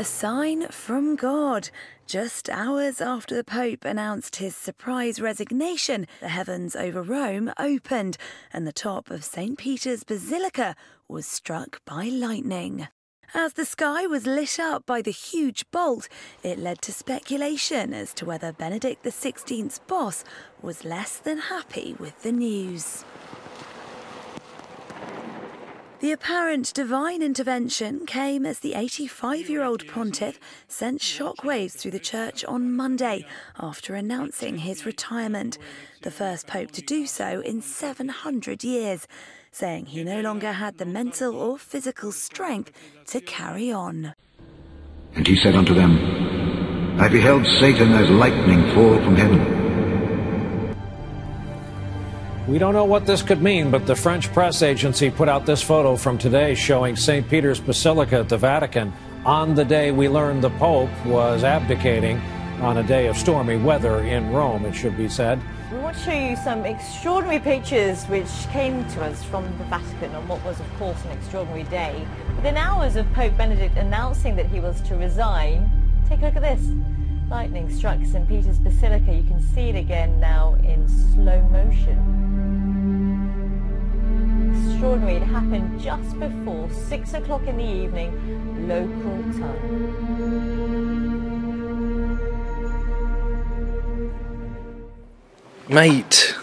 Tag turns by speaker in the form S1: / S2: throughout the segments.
S1: A sign from God. Just hours after the Pope announced his surprise resignation, the heavens over Rome opened and the top of St. Peter's Basilica was struck by lightning. As the sky was lit up by the huge bolt, it led to speculation as to whether Benedict XVI's boss was less than happy with the news. The apparent divine intervention came as the 85-year-old pontiff sent shockwaves through the church on Monday after announcing his retirement, the first pope to do so in 700 years, saying he no longer had the mental or physical strength to carry on.
S2: And he said unto them, I beheld Satan as lightning fall from heaven.
S3: We don't know what this could mean, but the French press agency put out this photo from today showing St. Peter's Basilica at the Vatican on the day we learned the Pope was abdicating, on a day of stormy weather in Rome, it should be said.
S4: We want to show you some extraordinary pictures which came to us from the Vatican on what was, of course, an extraordinary day. Within hours of Pope Benedict announcing that he was to resign, take a look at this. Lightning struck St. Peter's Basilica. You can see it again now in slow motion. Extraordinary. It happened just before 6 o'clock in the evening, local time.
S5: Mate.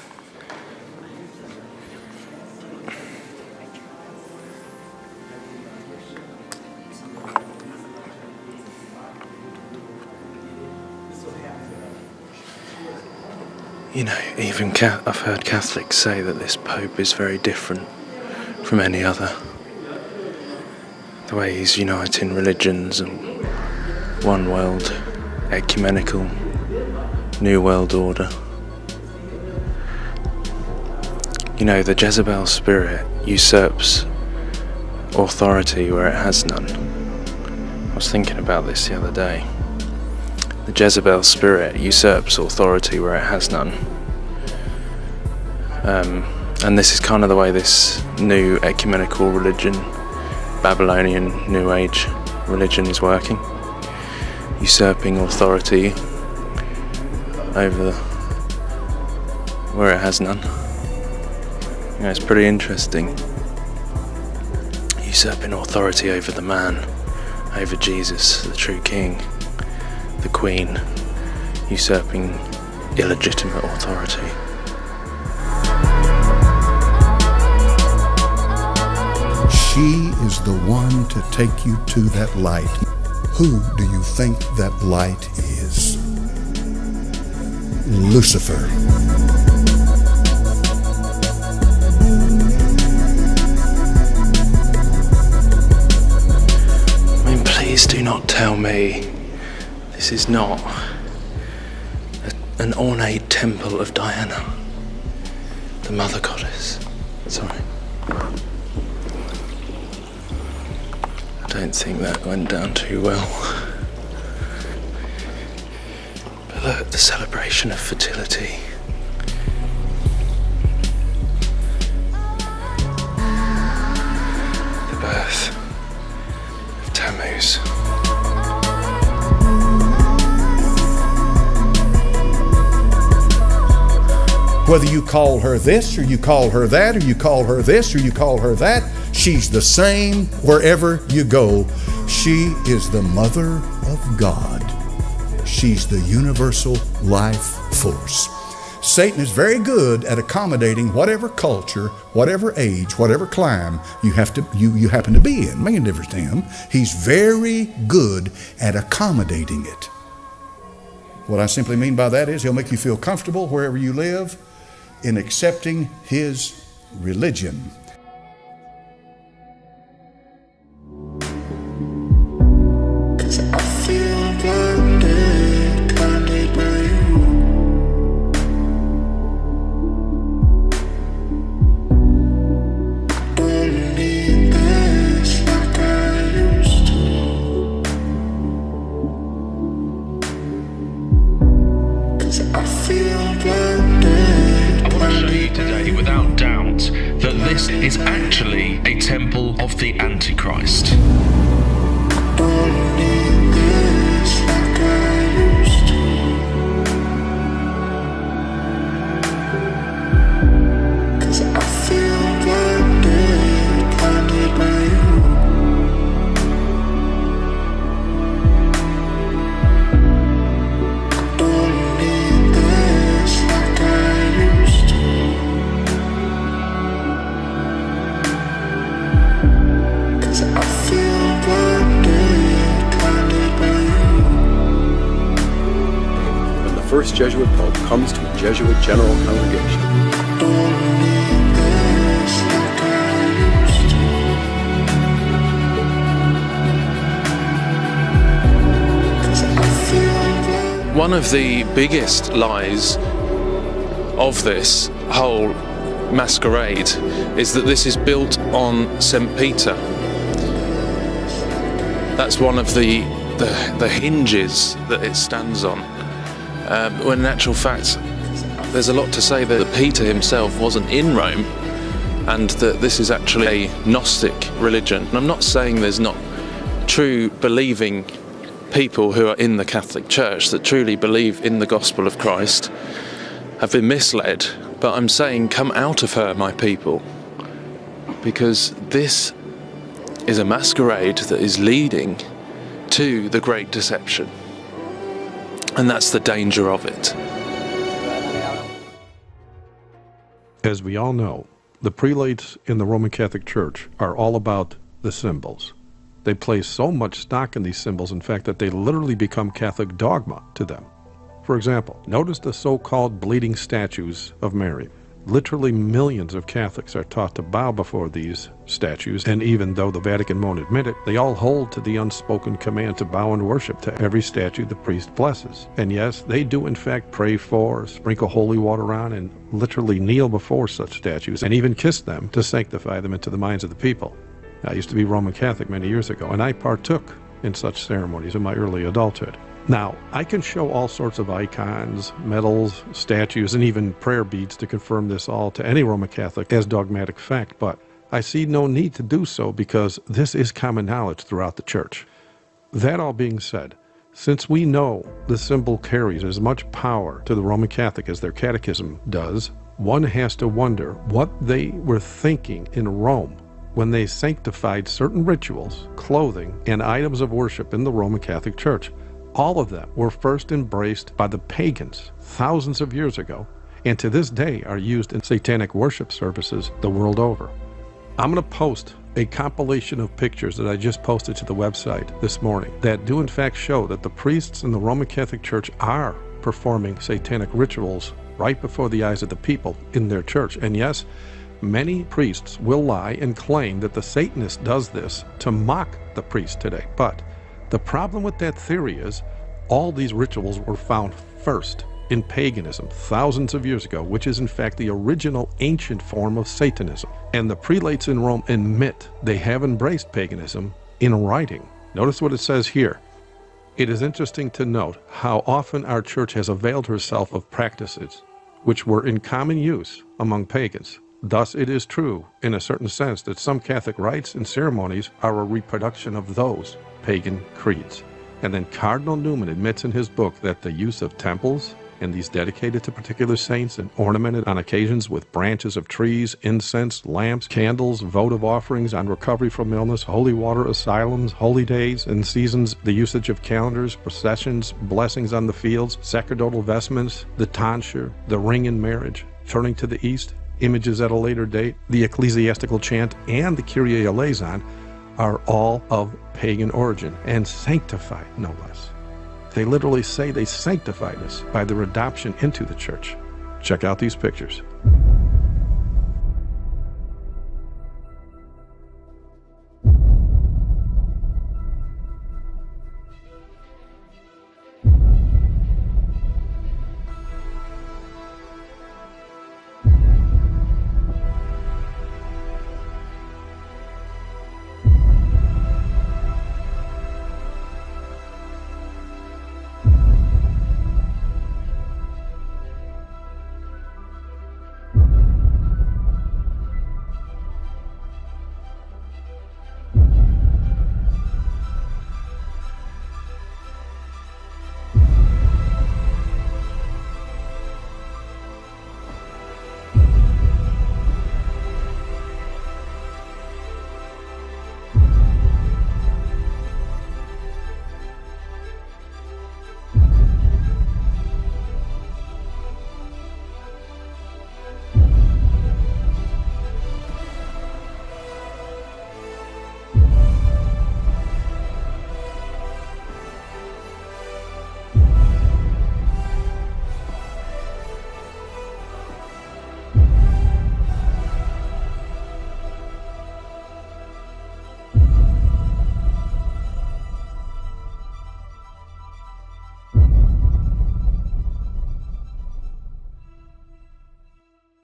S5: You know, even I've heard Catholics say that this Pope is very different from any other. The way he's uniting religions and one world, ecumenical, new world order. You know, the Jezebel spirit usurps authority where it has none. I was thinking about this the other day. The Jezebel spirit usurps authority where it has none. And this is kind of the way this new ecumenical religion, Babylonian New Age religion is working. Usurping authority over where it has none. You know, it's pretty interesting. Usurping authority over the man, over Jesus, the true king. The Queen, usurping illegitimate authority.
S6: She is the one to take you to that light. Who do you think that light is? Lucifer.
S5: I mean, please do not tell me this is not an ornate temple of Diana, the mother goddess. Sorry. I don't think that went down too well. But look, the celebration of fertility. The birth of Tammuz.
S6: Whether you call her this, or you call her that, or you call her this, or you call her that, she's the same wherever you go. She is the Mother of God. She's the universal life force. Satan is very good at accommodating whatever culture, whatever age, whatever clime you happen to be in. Making a difference to him. He's very good at accommodating it. What I simply mean by that is he'll make you feel comfortable wherever you live in accepting his religion.
S7: Today, without doubt, that this is actually a temple of the Antichrist.
S8: first Jesuit pope comes to a Jesuit general congregation.
S5: One of the biggest lies of this whole masquerade is that this is built on St. Peter. That's one of the hinges that it stands on. When in actual fact, there's a lot to say that Peter himself wasn't in Rome, and that this is actually a Gnostic religion. And I'm not saying there's not true believing people who are in the Catholic Church that truly believe in the gospel of Christ have been misled, but I'm saying come out of her, my people, because this is a masquerade that is leading to the great deception, and that's the danger of it.
S9: As we all know, the prelates in the Roman Catholic Church are all about the symbols. They place so much stock in these symbols, in fact, that they literally become Catholic dogma to them. For example, notice the so-called bleeding statues of Mary. Literally millions of Catholics are taught to bow before these statues, and even though the Vatican won't admit it, they all hold to the unspoken command to bow and worship to every statue the priest blesses. And yes, they do in fact pray for, sprinkle holy water on, and literally kneel before such statues, and even kiss them to sanctify them into the minds of the people. I used to be Roman Catholic many years ago, and I partook in such ceremonies in my early adulthood. Now, I can show all sorts of icons, medals, statues, and even prayer beads to confirm this all to any Roman Catholic as dogmatic fact, but I see no need to do so because this is common knowledge throughout the Church. That all being said, since we know the symbol carries as much power to the Roman Catholic as their catechism does, one has to wonder what they were thinking in Rome when they sanctified certain rituals, clothing, and items of worship in the Roman Catholic Church. All of them were first embraced by the pagans thousands of years ago, and to this day are used in satanic worship services the world over. I'm going to post a compilation of pictures that I just posted to the website this morning that do in fact show that the priests in the Roman Catholic Church are performing satanic rituals right before the eyes of the people in their church. And yes, many priests will lie and claim that the Satanist does this to mock the priest today. But the problem with that theory is all these rituals were found first in paganism thousands of years ago, which is in fact the original ancient form of Satanism. And the prelates in Rome admit they have embraced paganism in writing. Notice what it says here. It is interesting to note how often our church has availed herself of practices which were in common use among pagans. Thus, it is true, in a certain sense, that some Catholic rites and ceremonies are a reproduction of those pagan creeds. And then Cardinal Newman admits in his book that the use of temples, and these dedicated to particular saints and ornamented on occasions with branches of trees, incense, lamps, candles, votive offerings on recovery from illness, holy water asylums, holy days and seasons, the usage of calendars, processions, blessings on the fields, sacerdotal vestments, the tonsure, the ring in marriage, turning to the east, images at a later date, the ecclesiastical chant, and the Kyrie eleison are all of pagan origin and sanctified, no less. They literally say they sanctified us by their adoption into the church. Check out these pictures.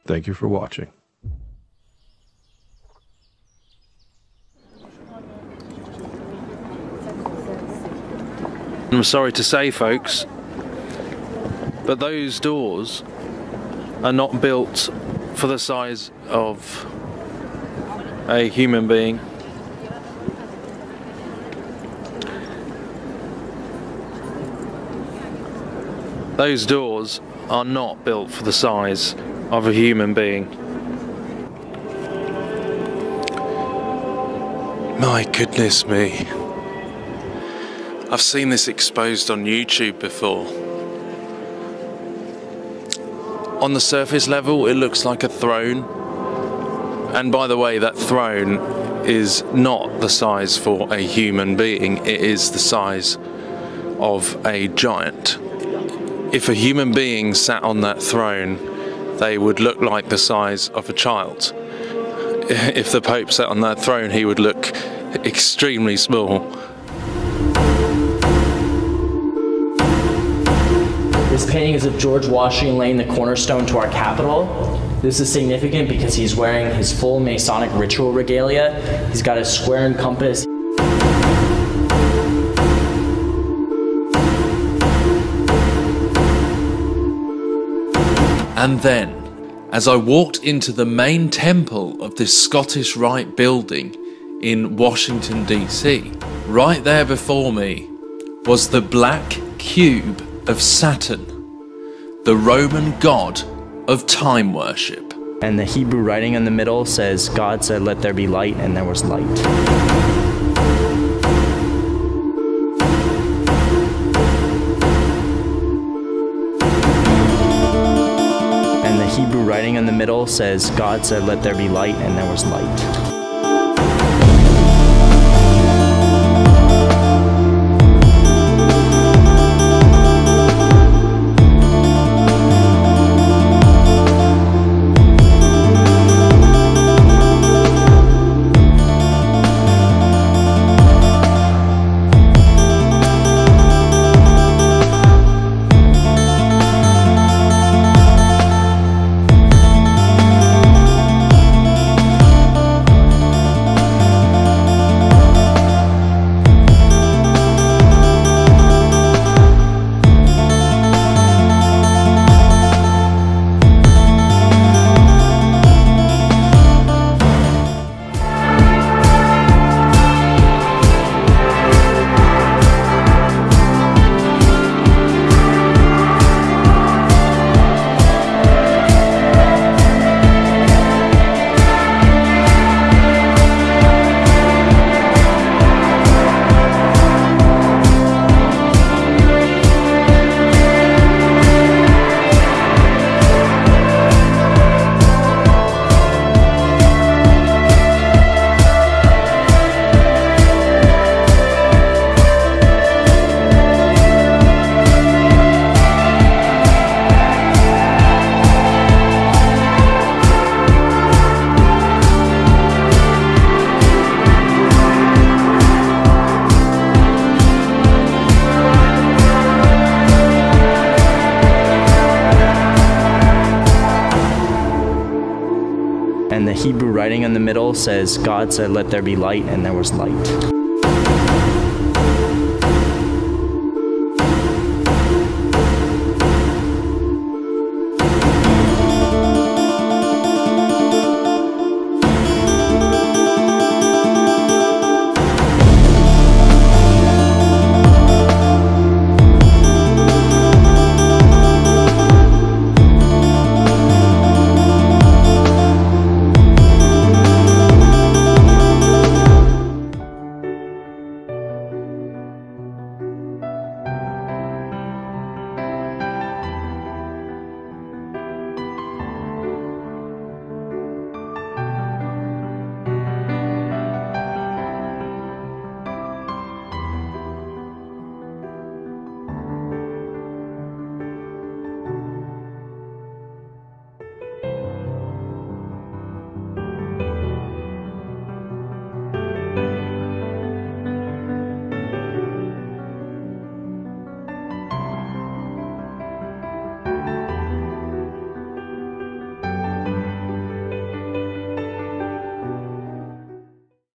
S9: Thank you for watching.
S5: I'm sorry to say, folks, but those doors are not built for the size of a human being. Those doors are not built for the size of a human being. My goodness me. I've seen this exposed on YouTube before. On the surface level, it looks like a throne. And by the way, that throne is not the size for a human being. It is the size of a giant. If a human being sat on that throne, they would look like the size of a child. If the Pope sat on that throne, he would look extremely small.
S10: This painting is of George Washington laying the cornerstone to our Capitol. This is significant because he's wearing his full Masonic ritual regalia. He's got a square and compass.
S11: And then, as I walked into the main temple of this Scottish Rite building in Washington, D.C., right there before me was the black cube of Saturn, the Roman god of time worship.
S10: And the Hebrew writing in the middle says, God said, let there be light, and there was light. And the Hebrew writing in the middle says, God said, let there be light, and there was light. And the Hebrew writing in the middle says, God said, let there be light, and there was light.